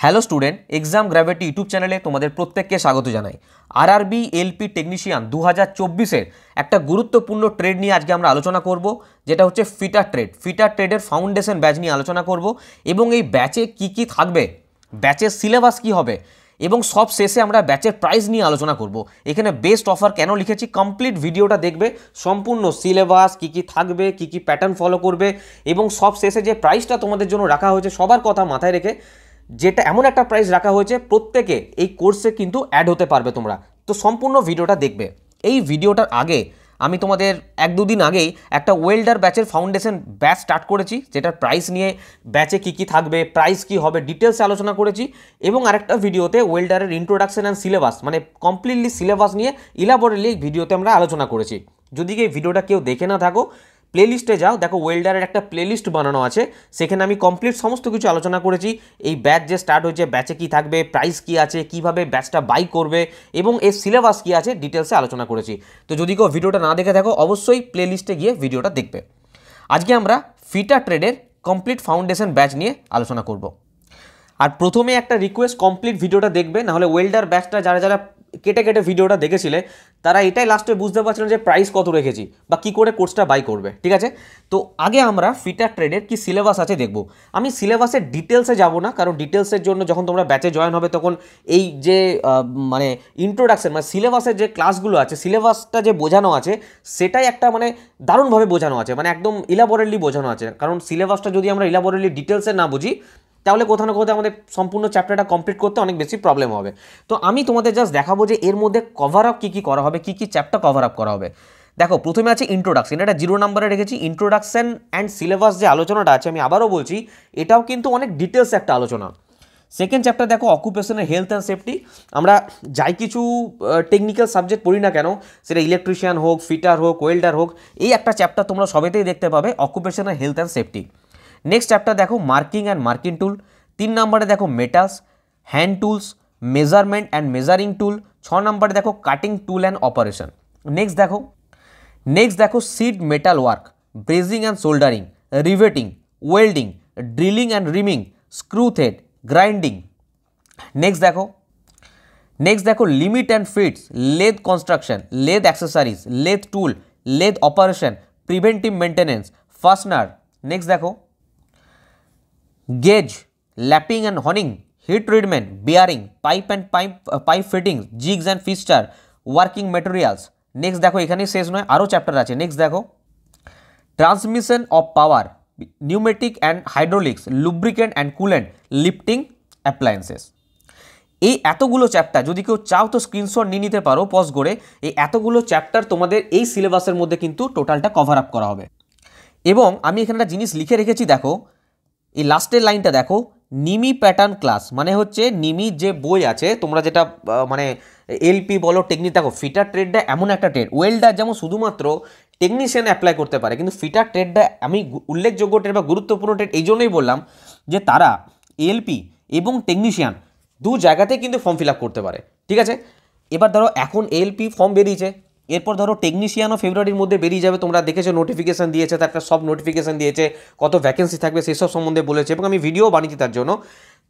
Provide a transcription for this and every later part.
Hello student, exam gravity YouTube চ্যানেলে তোমাদের প্রত্যেককে স্বাগত জানাই। আরআরবি এলপি টেকনিশিয়ান 2024-এর একটা গুরুত্বপূর্ণ ট্রেড নিয়ে আজকে আমরা আলোচনা করব, যেটা হচ্ছে ফিটার ট্রেড। ফিটার ট্রেডের ফাউন্ডেশন ব্যাচ নিয়ে আলোচনা করব এবং এই ব্যাচে কি কি থাকবে, ব্যাচের সিলেবাস কি হবে এবং সব শেষে আমরা ব্যাচের প্রাইস নিয়ে আলোচনা করব। এখানে বেস্ট অফার কেন লিখেছি, কমপ্লিট ভিডিওটা দেখবে, সম্পূর্ণ সিলেবাস কি কি থাকবে, কি কি প্যাটার্ন ফলো করবে এবং সব শেষে যে প্রাইসটা তোমাদের জন্য রাখা হয়েছে সবার কথা মাথায় রেখে, যেটা এমন একটা প্রাইস রাখা হয়েছে প্রত্যেকে এই কোর্সে কিন্তু অ্যাড হতে পারবে তোমরা। তো সম্পূর্ণ ভিডিওটা দেখবে। এই ভিডিওটার আগে আমি তোমাদের এক দুদিন আগেই একটা ওয়েল্ডার ব্যাচের ফাউন্ডেশন ব্যাচ স্টার্ট করেছি, যেটার প্রাইস নিয়ে, ব্যাচে কী কী থাকবে, প্রাইস কী হবে, ডিটেলসে আলোচনা করেছি। এবং আরেকটা ভিডিওতে ওয়েল্ডারের ইন্ট্রোডাকশন অ্যান্ড সিলেবাস, মানে কমপ্লিটলি সিলেবাস নিয়ে ইলাবোরেটলি এই ভিডিওতে আমরা আলোচনা করেছি। যদি এই ভিডিওটা কেউ দেখে না থাকো, প্লেলিস্টে যাও, দেখো ওয়েল্ডারের একটা প্লেলিস্ট বানানো আছে, সেখানে আমি কমপ্লিট সমস্ত কিছু আলোচনা করেছি। এই ব্যাচ যে স্টার্ট হয়েছে, ব্যাচে কি থাকবে, প্রাইস কি আছে, কিভাবে ব্যাচটা বাই করবে এবং এর সিলেবাস কি আছে, ডিটেলসে আলোচনা করেছি। তো যদি কেউ ভিডিওটা না দেখে থাকো, অবশ্যই প্লেলিস্টে গিয়ে ভিডিওটা দেখবে। আজকে আমরা ফিটার ট্রেডের কমপ্লিট ফাউন্ডেশন ব্যাচ নিয়ে আলোচনা করব। আর প্রথমে একটা রিকোয়েস্ট, কমপ্লিট ভিডিওটা দেখবে, নাহলে ওয়েল্ডার ব্যাচটা যারা যারা কেটে কেটে ভিডিওটা দেখেছিলে তারা এটাই লাস্টে বুঝতে পারছিলেন যে প্রাইস কত রেখেছি বা কী করে কোর্সটা বাই করবে। ঠিক আছে, তো আগে আমরা ফিটার ট্রেডের কি সিলেবাস আছে দেখব। আমি সিলেবাসের ডিটেলসে যাব না, কারণ ডিটেলসের জন্য যখন তোমরা ব্যাচে জয়েন হবে তখন এই যে মানে ইন্ট্রোডাকশন, মানে সিলেবাসের যে ক্লাসগুলো আছে, সিলেবাসটা যে বোঝানো আছে সেটাই একটা মানে দারুণভাবে বোঝানো আছে, মানে একদম ইলাবোরেটলি বোঝানো আছে। কারণ সিলেবাসটা যদি আমরা ইলাবোরেটলি ডিটেলসে না বুঝি, তাহলে কোথাও না কোথাও আমাদের সম্পূর্ণ চ্যাপ্টারটা কমপ্লিট করতে অনেক বেশি প্রবলেম হবে। তো আমি তোমাদের জাস্ট দেখাবো যে এর মধ্যে কভার আপ কী কী করা হবে, কী কী চ্যাপ্টার কভার আপ করা হবে। দেখো, প্রথমে আছে ইন্ট্রোডাকশন, এটা 0 নম্বরে রেখেছি। ইন্ট্রোডাকশন অ্যান্ড সিলেবাস যে আলোচনাটা আছে, আমি আবারও বলছি, এটাও কিন্তু অনেক ডিটেলস একটা আলোচনা। সেকেন্ড চ্যাপ্টার দেখো অকুপেশনের হেলথ অ্যান্ড সেফটি। আমরা যাই কিছু টেকনিক্যাল সাবজেক্ট পড়ি না কেন, সেটা ইলেকট্রিশিয়ান হোক, ফিটার হোক, ওয়েল্ডার হোক, এই একটা চ্যাপ্টার তোমরা সবেতেই দেখতে পাবে, অকুপেশনের health and safety. Next chapter দেখো মার্কিং অ্যান্ড মার্কিং টুল। 3 নম্বরে দেখো metals, hand tools, measurement and measuring tool. 6 নম্বরে দেখো cutting tool and operation. Next দেখো sheet metal work, brazing and soldering, riveting, welding, drilling and reaming, screw thread, grinding. Next দেখো limit and fits, lathe construction, lathe accessories, lathe tool, lathe operation, preventive maintenance, fastener. Next দেখো gauge, lapping and হনিং, hit treatment, bearing, pipe fittings, jigsaw and fixture, working materials. Next দেখো, এখানেই শেষ নয়, আরও chapter আছে। Next দেখো transmission of power, pneumatic and hydraulics, lubricant and coolant, lifting appliances. এই এতগুলো চ্যাপ্টার, যদি কেউ চাও তো স্ক্রিনশট নিয়ে নিতে পারো পজ করে। এই এতগুলো চ্যাপ্টার তোমাদের এই সিলেবাসের মধ্যে কিন্তু টোটালটা কভার আপ করা হবে। এবং আমি এখানে একটা জিনিস লিখে রেখেছি, দেখো এই লাস্টের লাইনটা দেখো, নিমি প্যাটার্ন ক্লাস, মানে হচ্ছে নিমি যে বই আছে, তোমরা যেটা মানে এলপি বলো, টেকনিক, দেখো ফিটার ট্রেডটা এমন একটা ট্রেড, ওয়েল্ডার যেমন শুধুমাত্র টেকনিশিয়ান অ্যাপ্লাই করতে পারে, কিন্তু ফিটার ট্রেডটা আমি উল্লেখযোগ্য ট্রেড বা গুরুত্বপূর্ণ ট্রেড এই জন্যই বললাম যে তারা এলপি এবং টেকনিশিয়ান দু জায়গাতেই কিন্তু ফর্ম ফিল আপ করতে পারে। ঠিক আছে, এবার ধরো এখন এলপি ফর্ম বেরিয়েছে, এরপর ধরো টেকনিশিয়ানও ফেব্রুয়ারির মধ্যে বেরিয়ে যাবে। তোমরা দেখেছো নোটিফিকেশান দিয়েছে, তার একটা সব নোটিফিকেশান দিয়েছে, কত ভ্যাকেন্সি থাকবে সেসব সম্বন্ধে বলেছে এবং আমি ভিডিও বানিয়েছি তার জন্য।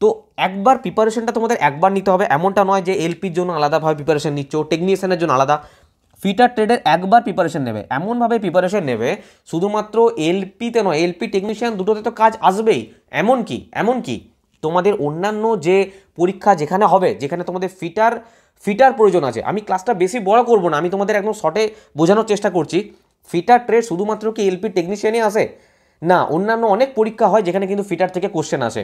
তো একবার প্রিপারেশনটা তোমাদের একবার নিতে হবে, এমনটা নয় যে এলপির জন্য আলাদাভাবে প্রিপারেশন নিচ্ছ, টেকনিশিয়ানের জন্য আলাদা। ফিটার ট্রেডের একবার প্রিপারেশন নেবে, এমনভাবে প্রিপারেশন নেবে শুধুমাত্র এলপিতে নয়, এলপি টেকনিশিয়ান দুটোতে তো কাজ আসবেই। এমনকি তোমাদের অন্যান্য যে পরীক্ষা যেখানে হবে, যেখানে তোমাদের ফিটার প্রয়োজন আছে, আমি ক্লাসটা বেশি বড় করব না, আমি তোমাদের একদম শর্টে বোঝানোর চেষ্টা করছি। ফিটার ট্রেড শুধুমাত্র কি এলপি টেকনিশিয়ানই আসে না, অন্যান্য অনেক পরীক্ষা হয় যেখানে কিন্তু ফিটার থেকে কোশ্চেন আসে।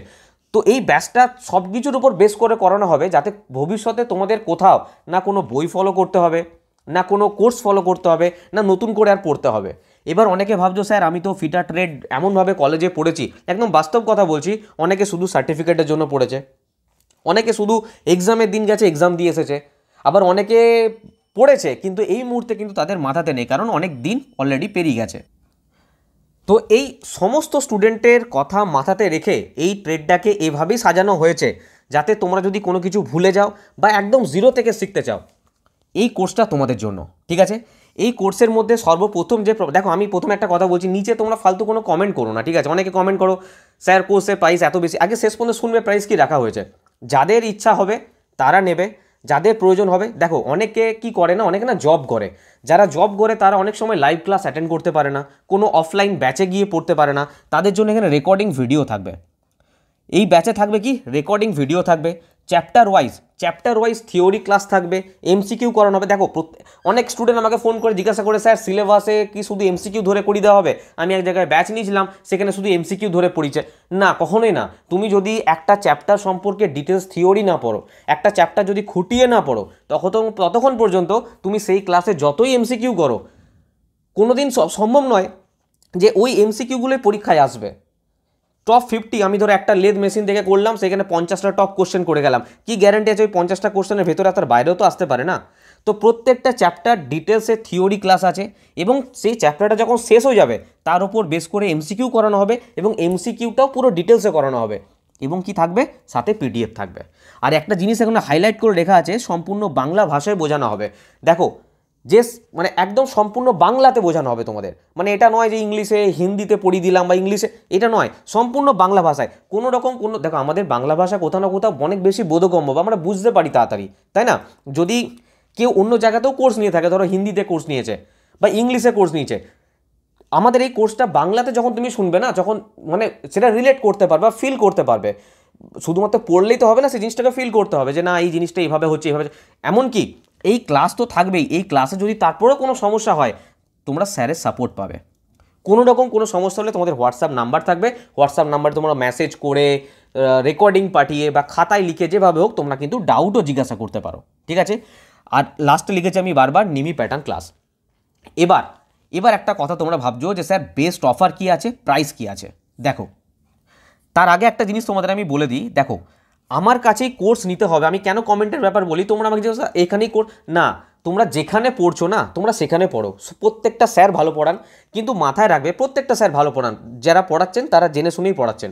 তো এই ব্যাচটা সব কিছুর উপর বেস করে করানো হবে, যাতে ভবিষ্যতে তোমাদের কোথাও না কোনো বই ফলো করতে হবে, না কোনো কোর্স ফলো করতে হবে, না নতুন করে আর পড়তে হবে। এবার অনেকে ভাবছো স্যার আমি তো ফিটার ট্রেড এমনভাবে কলেজে পড়েছি, একদম বাস্তব কথা বলছি, অনেকে শুধু সার্টিফিকেটের জন্য পড়েছে, অনেকে শুধু এক্সামের দিন গেছে, এক্সাম দিয়ে এসেছে, আবার অনেকে পড়েছে কিন্তু এই মুহূর্তে কিন্তু তাদের মাথাতে নেই, কারণ অনেক দিন অলরেডি পেরিয়ে গেছে। তো এই সমস্ত স্টুডেন্টের কথা মাথাতে রেখে এই ট্রেডটাকে এভাবেই সাজানো হয়েছে, যাতে তোমরা যদি কোনো কিছু ভুলে যাও বা একদম জিরো থেকে শিখতে চাও, এই কোর্সটা তোমাদের জন্য। ঠিক আছে, এই কোর্সের মধ্যে সর্বপ্রথম যে দেখো, আমি প্রথমে একটা কথা বলছি, নিচে তোমরা ফালতু কোনো কমেন্ট করো না। ঠিক আছে, অনেকে কমেন্ট করো স্যার কোর্সের প্রাইস এত বেশি, আগে শেষ পর্যন্ত শুনবে প্রাইস কি রাখা হয়েছে। যাদের ইচ্ছা হবে তারা নেবে, যাদের প্রয়োজন হবে। দেখো অনেকে কি করে না, অনেকে না জব করে, যারা জব করে তারা অনেক সময় লাইভ ক্লাস অ্যাটেন্ড করতে পারে না, কোনো অফলাইন ব্যাচে গিয়ে পড়তে পারে না, তাদের জন্য এখানে রেকর্ডিং ভিডিও থাকবে। এই ব্যাচে থাকবে কি রেকর্ডিং ভিডিও থাকবে, চ্যাপ্টার ওয়াইজ থিওরি ক্লাস থাকবে, এমসিকিউ করানো হবে। দেখো অনেক স্টুডেন্ট আমাকে ফোন করে জিজ্ঞাসা করে, স্যার সিলেবাসে কি শুধু এমসিকিউ ধরে করিয়ে দেওয়া হবে? আমি এক জায়গায় ব্যাচ নিয়েছিলাম, সেখানে শুধু এমসিকিউ ধরে পড়িয়েছে। না, কখনোই না। তুমি যদি একটা চ্যাপ্টার সম্পর্কে ডিটেলস থিওরি না পড়ো, একটা চ্যাপ্টার যদি খুঁটিয়ে না পড়ো, ততক্ষণ পর্যন্ত তুমি সেই ক্লাসে যতই এমসিকিউ করো, কোনোদিন সম্ভব নয় যে ওই এমসিকিউগুলোই পরীক্ষায় আসবে। টপ 50 আমি ধরো একটা লেদ মেশিন থেকে করলাম, সেখানে 50টা টপ কোশ্চেন করে গেলাম, কি গ্যারান্টি আছে ওই 50টা কোশ্চেনের ভেতরে তার বাইরেও তো আসতে পারে না? তো প্রত্যেকটা চ্যাপ্টার ডিটেলসে থিওরি ক্লাস আছে, এবং সেই চ্যাপ্টারটা যখন শেষ হয়ে যাবে তার উপর বেস করে এমসিকিউ করানো হবে, এবং এমসিকিউটাও পুরো ডিটেলসে করানো হবে, এবং কি থাকবে সাথে পিডিএফ থাকবে। আর একটা জিনিস এখানে হাইলাইট করে লেখা আছে, সম্পূর্ণ বাংলা ভাষায় বোঝানো হবে। দেখো যে মানে একদম সম্পূর্ণ বাংলাতে বোঝানো হবে তোমাদের, মানে এটা নয় যে ইংলিশে হিন্দিতে পড়িয়ে দিলাম বা ইংলিশে, এটা নয়, সম্পূর্ণ বাংলা ভাষায়। কোনো রকম দেখো আমাদের বাংলা ভাষা কোথাও না কোথাও অনেক বেশি বোধগম্য, বা আমরা বুঝতে পারি তাড়াতাড়ি, তাই না? যদি কেউ অন্য জায়গাতেও কোর্স নিয়ে থাকে, ধরো হিন্দিতে কোর্স নিয়েছে বা ইংলিশে কোর্স নিয়েছে, আমাদের এই কোর্সটা বাংলাতে যখন তুমি শুনবে না, যখন মানে সেটা রিলেট করতে পারবে বা ফিল করতে পারবে। শুধুমাত্র পড়লেই তো হবে না, সেই জিনিসটাকে ফিল করতে হবে যে না এই জিনিসটা এইভাবে হচ্ছে, এইভাবে। এমনকি এই ক্লাস তো থাকবেই, এই ক্লাসে যদি তারপরেও কোনো সমস্যা হয়, তোমরা স্যারের সাপোর্ট পাবে। কোনো রকম কোনো সমস্যা হলে তোমাদের হোয়াটসঅ্যাপ নাম্বার থাকবে, হোয়াটসঅ্যাপ নাম্বারে তোমরা মেসেজ করে, রেকর্ডিং পাঠিয়ে বা খাতায় লিখে, যেভাবে হোক তোমরা কিন্তু ডাউটও জিজ্ঞাসা করতে পারো, ঠিক আছে? আর লাস্টে লিখেছি আমি বারবার নিমি প্যাটার্ন ক্লাস। এবার একটা কথা তোমরা ভাবছো যে স্যার বেস্ট অফার কি আছে, প্রাইস কি আছে। দেখো তার আগে একটা জিনিস তোমাদের আমি বলে দিই, দেখো আমার কাছেই কোর্স নিতে হবে। আমি কেন কমেন্টের ব্যাপার বলি, তোমরা আমাকে জিজ্ঞাসা এখানেই না, তোমরা যেখানে পড়ছো না তোমরা সেখানে পড়ো, প্রত্যেকটা স্যার ভালো পড়ান, কিন্তু মাথায় রাখবে প্রত্যেকটা স্যার ভালো পড়ান, যারা পড়াচ্ছেন তারা জেনে শুনেই পড়াচ্ছেন।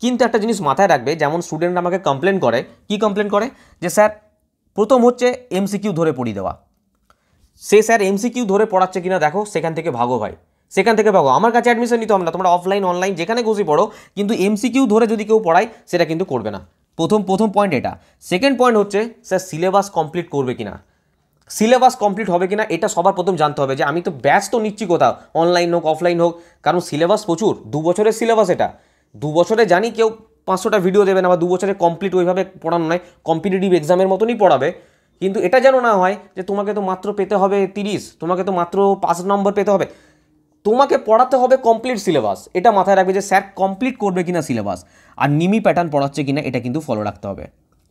কিন্তু একটা জিনিস মাথায় রাখবে, যেমন স্টুডেন্ট আমাকে কমপ্লেন করে, কি কমপ্লেন করে যে স্যার প্রথম হচ্ছে এমসিকিউ ধরে পড়িয়ে দেওয়া। সে স্যার এমসিকিউ ধরে পড়াচ্ছে কিনা দেখো, সেখান থেকে ভাগো ভাই, সেখান থেকে ভাগো। আমার কাছে অ্যাডমিশন নিতে হবে না, তোমরা অফলাইন অনলাইন যেখানে খুশি পড়ো, কিন্তু এমসিকিউ ধরে যদি কেউ পড়ায় সেটা কিন্তু করবে না। প্রথম পয়েন্ট এটা। সেকেন্ড পয়েন্ট হচ্ছে স্যার সিলেবাস কমপ্লিট করবে কিনা, সিলেবাস কমপ্লিট হবে কিনা, এটা সবার প্রথম জানতে হবে। যে আমি তো ব্যাচ তো নিচ্ছি কোথাও, অনলাইন হোক অফলাইন হোক, কারণ সিলেবাস প্রচুর, 2 বছরের সিলেবাস এটা। 2 বছরে জানি কেউ 500টা ভিডিও দেবে না, বা 2 বছরে কমপ্লিট ওইভাবে পড়ানো নয়, কম্পিটিটিভ এক্সামের মতনই পড়াবে। কিন্তু এটা যেন না হয় যে তোমাকে তো মাত্র পেতে হবে 30, তোমাকে তো মাত্র 5 নম্বর পেতে হবে, তোমাকে পড়াতে হবে কমপ্লিট সিলেবাস। এটা মাথায় রাখবে যে স্যার কমপ্লিট করবে কিনা সিলেবাস, আর নিমি প্যাটার্ন পড়াচ্ছে কিনা এটা কিন্তু ফলো রাখতে হবে।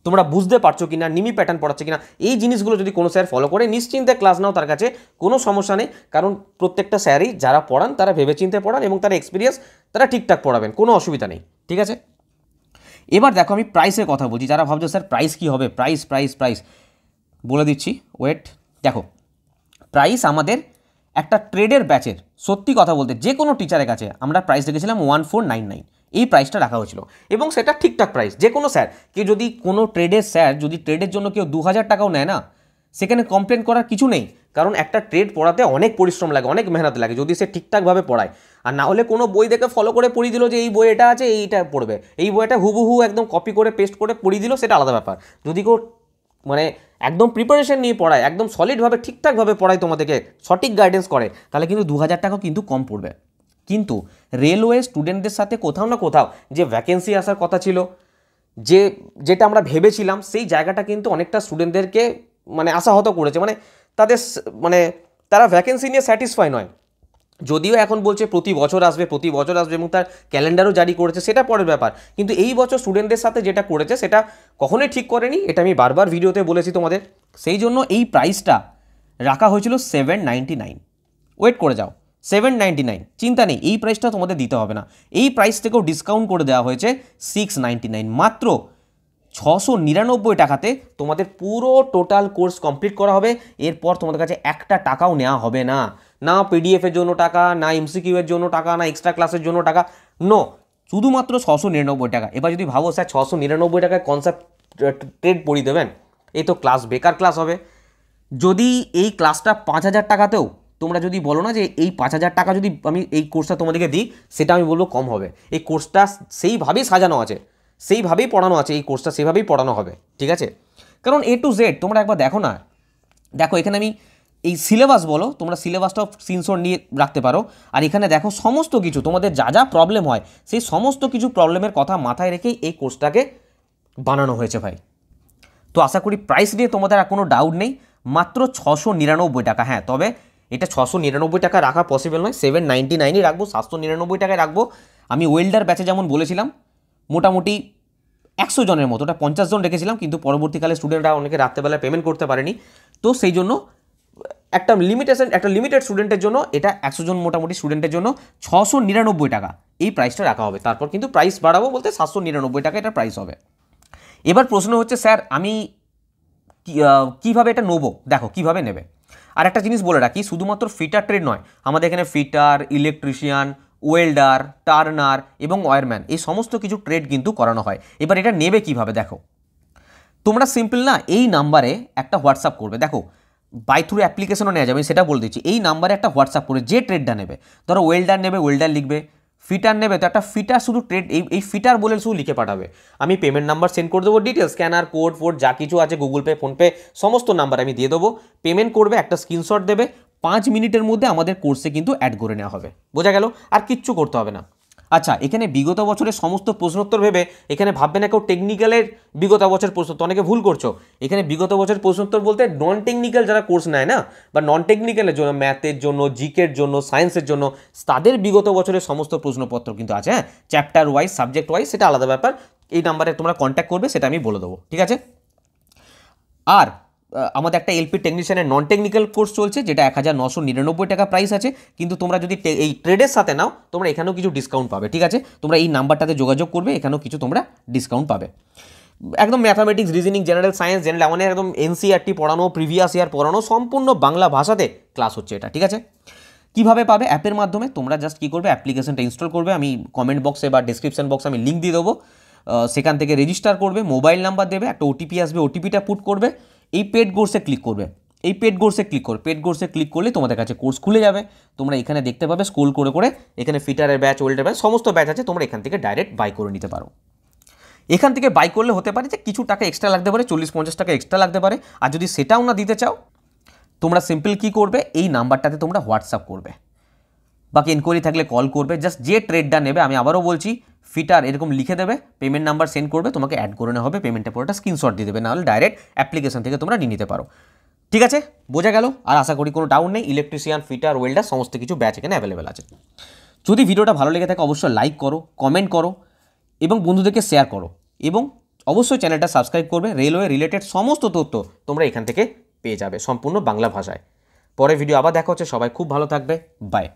তোমরা বুঝতে পারছো কিনা, নিমি প্যাটার্ন পড়াচ্ছে কিনা, এই জিনিসগুলো যদি কোনো স্যার ফলো করে, নিশ্চিন্তে ক্লাস নাও, তার কাছে কোনো সমস্যা নেই। কারণ প্রত্যেকটা স্যারই যারা পড়ান তারা ভেবেচিন্তে পড়ান, এবং তারা এক্সপিরিয়েন্স, তারা ঠিকঠাক পড়াবেন, কোনো অসুবিধা নেই, ঠিক আছে? এবার দেখো আমি প্রাইসের কথা বলছি, যারা ভাবছো স্যার প্রাইস কী হবে, প্রাইস বলে দিচ্ছি, ওয়েট। দেখো প্রাইস আমাদের একটা ট্রেডের ব্যাচের, সত্যি কথা বলতে যে কোনো টিচারের কাছে আমরা প্রাইস রেখেছিলাম 1499, এই প্রাইসটা রাখা হয়েছিল, এবং সেটা ঠিকঠাক প্রাইস। যে কোনো স্যার, কেউ যদি কোনো ট্রেডের স্যার যদি ট্রেডের জন্য কেউ 2000 টাকাও নেয় না, সেখানে কমপ্লেন করার কিছু নেই, কারণ একটা ট্রেড পড়াতে অনেক পরিশ্রম লাগে, অনেক মেহনত লাগে, যদি সে ঠিকঠাকভাবে পড়ায়। আর না হলে কোনো বই দেখে ফলো করে পড়িয়ে দিল যে এই বই এটা আছে এইটা পড়বে, এই বইটা হুবহু একদম কপি করে পেস্ট করে পড়িয়ে দিল, সেটা আলাদা ব্যাপার। যদি কেউ মানে একদম প্রিপারেশন নিয়ে পড়ায়, একদম সলিডভাবে ঠিকঠাকভাবে পড়ায়, তোমাদেরকে সঠিক গাইডেন্স করে, তাহলে কিন্তু 2000 টাকাও কিন্তু কম পড়বে। কিন্তু রেলওয়ে স্টুডেন্টদের সাথে কোথাও না কোথাও যে ভ্যাকেন্সি আসার কথা ছিল, যেটা আমরা ভেবেছিলাম, সেই জায়গাটা কিন্তু অনেকটা স্টুডেন্টদেরকে মানে আশাহত করেছে, মানে তাদের মানে তারা ভ্যাকেন্সি নিয়ে স্যাটিসফাই নয়। যদিও এখন বলছে প্রতি বছর আসবে এবং তার ক্যালেন্ডারও জারি করেছে, সেটা পরের ব্যাপার। কিন্তু এই বছর স্টুডেন্টদের সাথে যেটা করেছে সেটা কখনোই ঠিক করেনি, এটা আমি বারবার ভিডিওতে বলেছি তোমাদের। সেই জন্য এই প্রাইসটা রাখা হয়েছিল 799। ওয়েট করে যাও, 799, চিন্তা নেই, এই প্রাইসটা তোমাদের দিতে হবে না। এই প্রাইস থেকেও ডিসকাউন্ট করে দেওয়া হয়েছে 699, মাত্র 699 টাকাতে তোমাদের পুরো টোটাল কোর্স কমপ্লিট করা হবে। এরপর তোমাদের কাছে একটা টাকাও নেওয়া হবে না, না পিডিএফের জন্য টাকা, না এমসিকিউ এর জন্য টাকা, না এক্সট্রা ক্লাসের জন্য টাকা, নো, শুধুমাত্র 699 টাকা। এবার যদি ভাবো স্যার 699 টাকায় কনসেপ্ট ট্রেড পড়িয়ে দেবেন, এই তো ক্লাস বেকার ক্লাস হবে। যদি এই ক্লাসটা 5000 টাকাতেও তোমরা যদি বলো না যে এই 5000 টাকা যদি আমি এই কোর্সটা তোমাদেরকে দিই, সেটা আমি বলবো কম হবে। এই কোর্সটা সেইভাবেই সাজানো আছে, সেইভাবেই পড়ানো আছে, এই কোর্সটা সেভাবেই পড়ানো হবে, ঠিক আছে? কারণ A to Z তোমরা একবার দেখো না, দেখো এখানে আমি এই সিলেবাস বলো, তোমরা সিলেবাসটাও স্ক্রিনশট নিয়ে রাখতে পারো। আর এখানে দেখো সমস্ত কিছু তোমাদের যা যা প্রবলেম হয় সেই সমস্ত কিছু প্রবলেমের কথা মাথায় রেখেই এই কোর্সটাকে বানানো হয়েছে ভাই। তো আশা করি প্রাইস নিয়ে তোমাদের আর কোনো ডাউট নেই, মাত্র 699 টাকা। হ্যাঁ, তবে এটা 699 টাকা রাখা পসিবল নয়, 799ই রাখবো, 799 টাকায় রাখবো। আমি ওয়েল্ডার ব্যাচে যেমন বলেছিলাম মোটামুটি 100 জনের মতো, ওটা 50 জন রেখেছিলাম, কিন্তু পরবর্তীকালে স্টুডেন্টরা অনেকে রাত্রেবেলায় পেমেন্ট করতে পারেনি, তো সেই জন্য একটা লিমিটেড স্টুডেন্টের জন্য এটা 100 জন মোটামুটি স্টুডেন্টের জন্য 699 টাকা এই প্রাইসটা রাখা হবে। তারপর কিন্তু প্রাইস বাড়াবো বলতে 799 টাকা এটা প্রাইস হবে। এবার প্রশ্ন হচ্ছে স্যার আমি কীভাবে এটা নেবো? দেখো কীভাবে নেবে। আর একটা জিনিস বলে রাখি, শুধুমাত্র ফিটার ট্রেড নয়, আমাদের এখানে ফিটার, ইলেকট্রিশিয়ান, ওয়েল্ডার, টার্নার এবং ওয়্যারম্যান এই সমস্ত কিছু ট্রেড কিন্তু করানো হয়। এবার এটা নেবে কিভাবে দেখো, তোমরা সিম্পল না এই নাম্বারে একটা হোয়াটসঅ্যাপ করবে। দেখো বাই থ্রু অ্যাপ্লিকেশনও নেওয়া যাবে, আমি সেটা বলে দিচ্ছি। এই নাম্বারে একটা হোয়াটসঅ্যাপ করে যে ট্রেডটা নেবে, ধরো ওয়েল্ডার নেবে ওয়েল্ডার লিখবে, ফিটার নেবে তো একটা ফিটার শুধু ট্রেড এই ফিটার বলে শুধু লিখে পাঠাবে। আমি পেমেন্ট নাম্বার সেন্ড করে দেবো, ডিটেলস স্ক্যানার কোড ফোড যা কিছু আছে গুগল পে ফোনপে সমস্ত নাম্বার আমি দিয়ে দেবো। পেমেন্ট করবে, একটা স্ক্রিনশট দেবে, 5 মিনিটের মধ্যে আমাদের কোর্সে কিন্তু অ্যাড করে নেওয়া হবে। বোঝা গেল? আর কিচ্ছু করতে হবে না। আচ্ছা, এখানে বিগত বছরের সমস্ত প্রশ্নোত্তর ভেবে এখানে ভাববে না কেউ টেকনিক্যালের বিগত বছর প্রশ্নোত্তর, অনেকে ভুল করছো। এখানে বিগত বছর প্রশ্নোত্তর বলতে নন টেকনিক্যাল যারা কোর্স নেয় না, বা নন টেকনিক্যালের জন্য, ম্যাথের জন্য, জিকের জন্য, সায়েন্সের জন্য, তাদের বিগত বছরের সমস্ত প্রশ্নপত্র কিন্তু আছে। হ্যাঁ, চ্যাপ্টার ওয়াইজ, সাবজেক্ট ওয়াইজ, সেটা আলাদা ব্যাপার। এই নাম্বারে তোমরা কন্ট্যাক্ট করবে, সেটা আমি বলে দেবো, ঠিক আছে? আর আমাদের একটা এলপি টেকনিশিয়ানের নন টেকনিক্যাল কোর্স চলছে, যেটা 1999 টাকা প্রাইস আছে, কিন্তু তোমরা যদি এই ট্রেডের সাথে নাও তোমরা এখানেও কিছু ডিসকাউন্ট পাবে, ঠিক আছে? তোমরা এই নাম্বারটাতে যোগাযোগ করবে, এখানেও কিছু তোমরা ডিসকাউন্ট পাবে। একদম mathematics, reasoning, general science, general মানে একদম এনসিইআরটি পড়ানো, প্রিভিয়াস ইয়ার পড়ানো, সম্পূর্ণ বাংলা ভাষাতে ক্লাস হচ্ছে এটা, ঠিক আছে? কীভাবে পাবে? অ্যাপের মাধ্যমে। তোমরা জাস্ট কী করবে, অ্যাপ্লিকেশনটা ইনস্টল করবে, আমি কমেন্ট বক্সে বা ডিসক্রিপশন বক্সে আমি লিঙ্ক দিয়ে দেবো, সেখান থেকে রেজিস্টার করবে, মোবাইল নাম্বার দেবে, একটা ওটিপি আসবে, ওটিপিটা পুট করবে, এই পেড কোর্সে ক্লিক করবে, এই পেড কোর্সে ক্লিক করবে। পেড কোর্সে ক্লিক করলে তোমাদের কাছে কোর্স খুলে যাবে। তোমরা এখানে দেখতে পাবে স্ক্রল করে করে, এখানে ফিটারের ব্যাচ, ওয়েল্ডার ব্যাচ সমস্ত ব্যাচ আছে, তোমরা এখান থেকে ডাইরেক্ট বাই করে নিতে পারো। এখান থেকে বাই করলে হতে পারে যে কিছু টাকা এক্সট্রা লাগতে পারে, 40-50 টাকা এক্সট্রা লাগতে পারে। আর যদি সেটাও না দিতে চাও, তোমরা সিম্পল কী করবে, এই নাম্বারটাতে তোমরা হোয়াটসঅ্যাপ করবে, বাকি এনকোয়ারি থাকলে কল করবে। জাস্ট যে ট্রেডটা নেবে, আমি আবারও বলছি, ফিটার এরকম লিখে দেবে, পেমেন্ট নাম্বার সেন্ড করবে, তোমাকে অ্যাড করে নেওয়া হবে, পেমেন্টের পর একটা স্ক্রিনশট দিয়ে দেবে, নাহলে ডাইরেক্ট অ্যাপ্লিকেশন থেকে তোমরা নিয়ে নিতে পারো, ঠিক আছে? বোঝা গেল? আর আশা করি কোনো ডাউট নেই। ইলেকট্রিশিয়ান, ফিটার, ওয়েল্ডার সমস্ত কিছু ব্যাচ এখানে অ্যাভেলেবেল আছে। যদি ভিডিওটা ভালো লেগে থাকে অবশ্যই লাইক করো, কমেন্ট করো এবং বন্ধুদেরকে শেয়ার করো, এবং অবশ্যই চ্যানেলটা সাবস্ক্রাইব করবে। রেলওয়ে রিলেটেড সমস্ত তথ্য তোমরা এখান থেকে পেয়ে যাবে সম্পূর্ণ বাংলা ভাষায়। পরে ভিডিও আবার দেখা হচ্ছে, সবাই খুব ভালো থাকবে, বাই।